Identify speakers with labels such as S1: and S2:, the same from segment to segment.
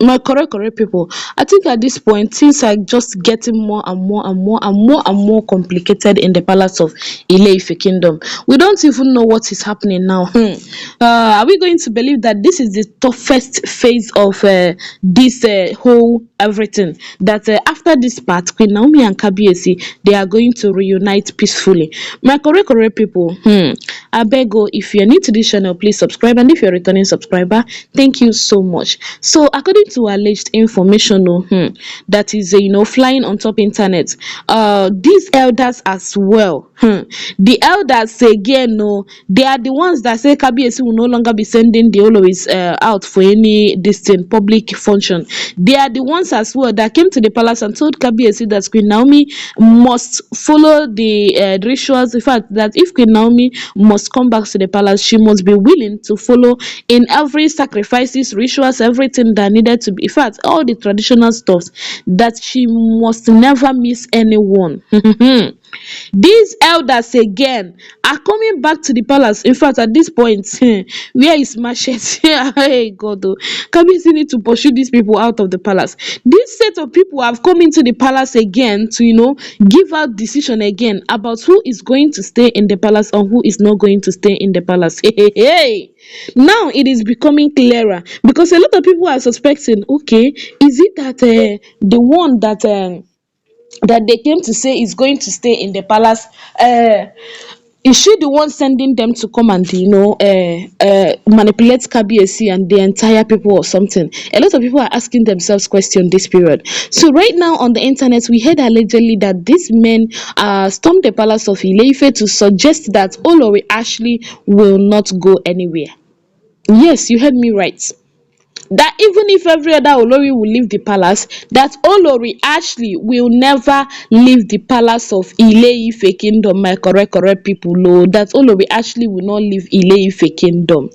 S1: My correct people. I think at this point things are just getting more and more and more and more and more complicated in the palace of Ile-Ife kingdom. We don't even know what is happening now. Are we going to believe that this is the toughest phase of this whole everything? That after this part, Queen Naomi and Kabiyesi, they are going to reunite peacefully. My correct people. Abeg o, if you're new to this channel, please subscribe, and if you're a returning subscriber, thank you so much. So according to alleged information that is flying on top internet, these elders as well, the elders again, no, they are the ones that say Kabiyesi will no longer be sending the Oloris out for any distant public function. They are the ones as well that came to the palace and told Kabiyesi that Queen Naomi must follow the rituals. In fact, that if Queen Naomi must come back to the palace, she must be willing to follow in every sacrifices, rituals, everything that needed to be. In fact, all the traditional stuffs, that she must never miss anyone. These elders again are coming back to the palace. In fact, at this point, where is machete? Hey God, oh. Kabiyesi need to pursue these people out of the palace. This set of people have come into the palace again to give out decision again about who is going to stay in the palace and who is not going to stay in the palace. Hey. Now it is becoming clearer because a lot of people are suspecting, okay, is it that the one that they came to say is going to stay in the palace, is she the one sending them to come and manipulate Kabiyesi and the entire people or something? A lot of people are asking themselves question this period. So right now on the internet, we heard allegedly that these men stormed the palace of Ile-Ife to suggest that Olori Ashley will not go anywhere. Yes, you heard me right, that even if every other Olori will leave the palace, that Olori Ashley will never leave the palace of Ile-Ife kingdom. My correct people know that Olori Ashley will not leave Ile-Ife kingdom.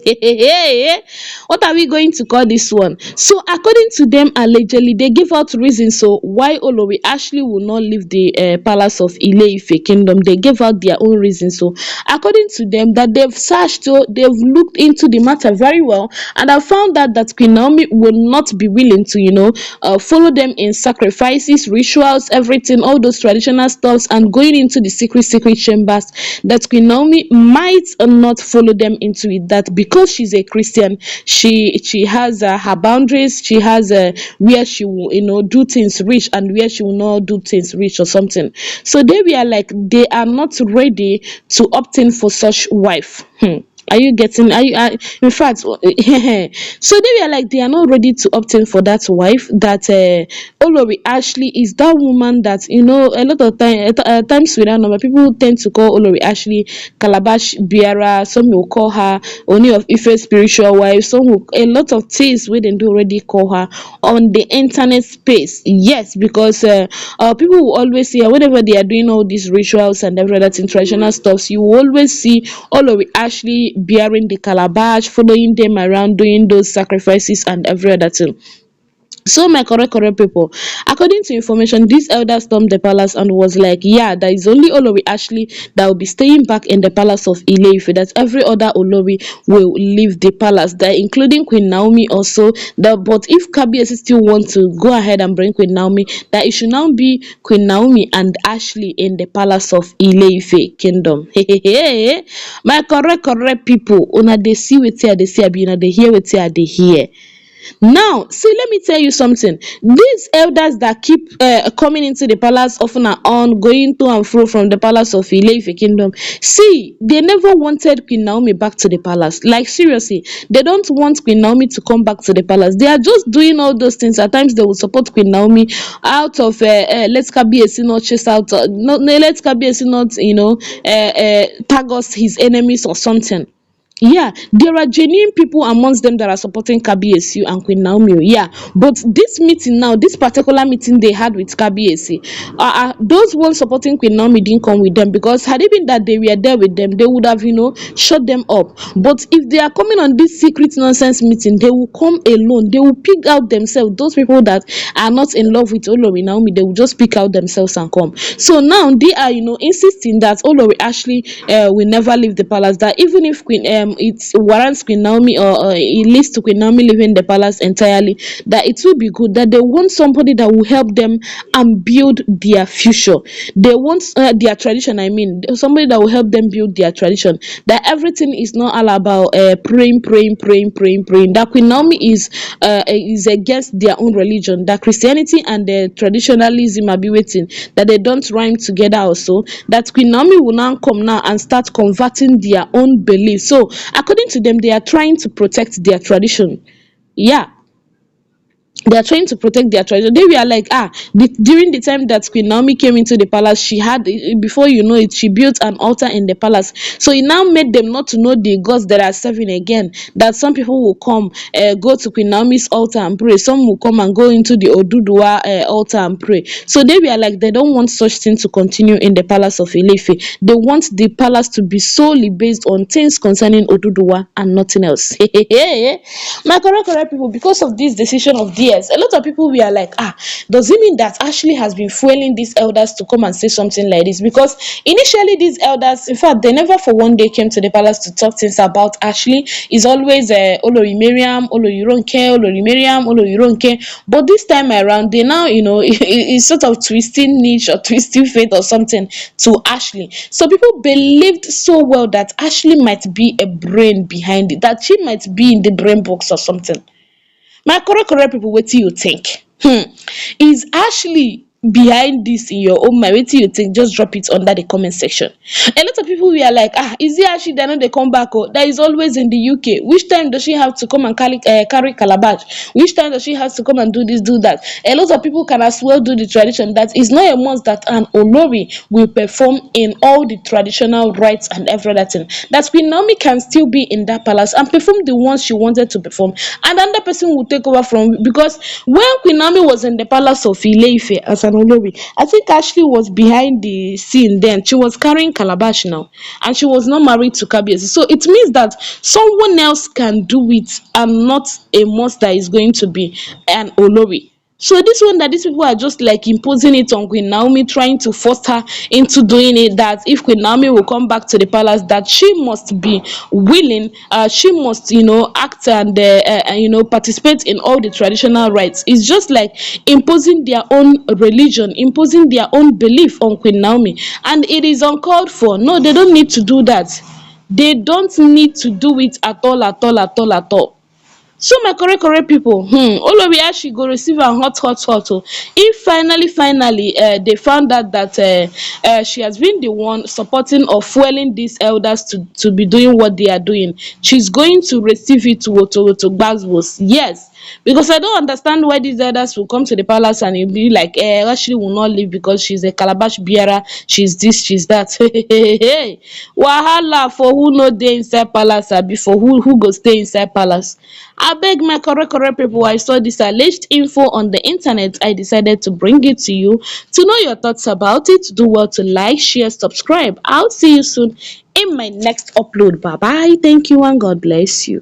S1: What are we going to call this one? So according to them, allegedly they give out reasons so why Olori Ashley will not leave the palace of Ile-Ife kingdom. They gave out their own reasons. So according to them, that they've searched, so they've looked into the matter very well, and have found out that Queen Naomi will not be willing to follow them in sacrifices, rituals, everything, all those traditional stuffs, and going into the secret chambers. That Queen Naomi might not follow them into it, that because she's a Christian, she has her boundaries, she has where she will do things rich and where she will not do things rich or something. So they were like, they are not ready to opt in for such wife. Are you getting? In fact, so they were like, they are not ready to opt in for that wife. That Olori Ashley is that woman that a lot of times with that number, people tend to call Olori Ashley Calabash Biara. Some will call her Ooni of Ife spiritual wife. Some will, a lot of things we didn't already call her on the internet space. Yes, because people will always see her whenever they are doing all these rituals and every other thing, traditional stuff. You will always see Olori Ashley bearing the calabash, following them around, doing those sacrifices and every other thing. So my correct people, according to information, this elder stormed the palace and was like, yeah, there is only Olori Ashley that will be staying back in the palace of Ile-Ife, that every other Olori will leave the palace, that including Queen Naomi also. That but if Kabiyesi still want to go ahead and bring Queen Naomi, that it should now be Queen Naomi and Ashley in the palace of Ile-Ife kingdom. My correct people, una dey see wetin I dey see, abi una dey hear wetin I dey hear. Now, see, let me tell you something. These elders that keep coming into the palace often and on, going to and fro from the palace of Ile-Ife kingdom, see, they never wanted Queen Naomi back to the palace. Like, seriously, they don't want Queen Naomi to come back to the palace. They are just doing all those things. At times, they will support Queen Naomi out of, let's Kabiyesi not chase out, let's Kabiyesi not, tag us his enemies or something. Yeah, there are genuine people amongst them that are supporting Kabiyesi and Queen Naomi. Yeah, but this meeting now, this particular meeting they had with Kabiyesi, those ones supporting Queen Naomi didn't come with them, because had it been that they were there with them, they would have, shut them up. But if they are coming on this secret nonsense meeting, they will come alone. They will pick out themselves. Those people that are not in love with Olori Naomi, they will just pick out themselves and come. So now they are, insisting that Olori Ashley will never leave the palace. That even if it warrants Queen Naomi, or it leads to Queen Naomi leaving the palace entirely, that it will be good, that they want somebody that will help them and build their future. They want their tradition, I mean, somebody that will help them build their tradition. That everything is not all about praying. That Queen Naomi is against their own religion. That Christianity and the traditionalism are be waiting. That they don't rhyme together also. That Queen Naomi will now come now and start converting their own beliefs. So according to them, they are trying to protect their tradition. Yeah, they are trying to protect their treasure. They were like, during the time that Queen Naomi came into the palace, she had, before you know it, she built an altar in the palace. So it now made them not to know the gods that are serving again. That some people will come, go to Queen Naomi's altar and pray. Some will come and go into the Oduduwa altar and pray. So they were like, they don't want such thing to continue in the palace of Ilefe. They want the palace to be solely based on things concerning Oduduwa and nothing else. My correct people, because of this decision of DS, a lot of people were like, does it mean that Ashley has been fueling these elders to come and say something like this? Because initially these elders, in fact, they never for one day came to the palace to talk things about Ashley. It's always Olori Mariam, Olori Ronke, Olori Mariam, Olori Ronke. But this time around, they now, it's sort of twisting niche or twisting fate or something to Ashley. So people believed so well that Ashley might be a brain behind it, that she might be in the brain box or something. My correct people, what do you think? Is Ashley behind this in your own mind? What do you think? Just drop it under the comment section. A lot of people were like, is it Ashley that know they come back? Oh, that is always in the UK. Which time does she have to come and carry calabash? Which time does she have to come and do this, do that? A lot of people can as well do the tradition. That is not a must that an Olori will perform in all the traditional rites and everything. That Queen Naomi can still be in that palace and perform the ones she wanted to perform, and another person will take over from, because when Queen Naomi was in the palace of Ile-Ife as an Olori, I think Ashley was behind the scene then. She was carrying calabash now, and she was not married to Kabiyesi. So it means that someone else can do it, and not a must that is going to be an Olori. So this one, that these people are just like imposing it on Queen Naomi, trying to force her into doing it, that if Queen Naomi will come back to the palace, that she must be willing, she must, act and participate in all the traditional rites. It's just like imposing their own religion, imposing their own belief on Queen Naomi, and it is uncalled for. No, they don't need to do that. They don't need to do it at all, at all, at all, at all. So my correct people, Olori Ashley go receive am hot oh. If finally they found out that she has been the one supporting or fueling these elders to be doing what they are doing, she's going to receive it to gbas. Yes, because I don't understand why these elders will come to the palace and it be like, Ashley will not leave because she's a calabash bearer, she's this, she's that. Hey, wahala for who no dey inside palace, abi for who go stay inside palace. Abeg my correct people, I saw this alleged info on the internet. I decided to bring it to you. To know your thoughts about it, do well to like, share, subscribe. I'll see you soon in my next upload. Bye bye. Thank you and God bless you.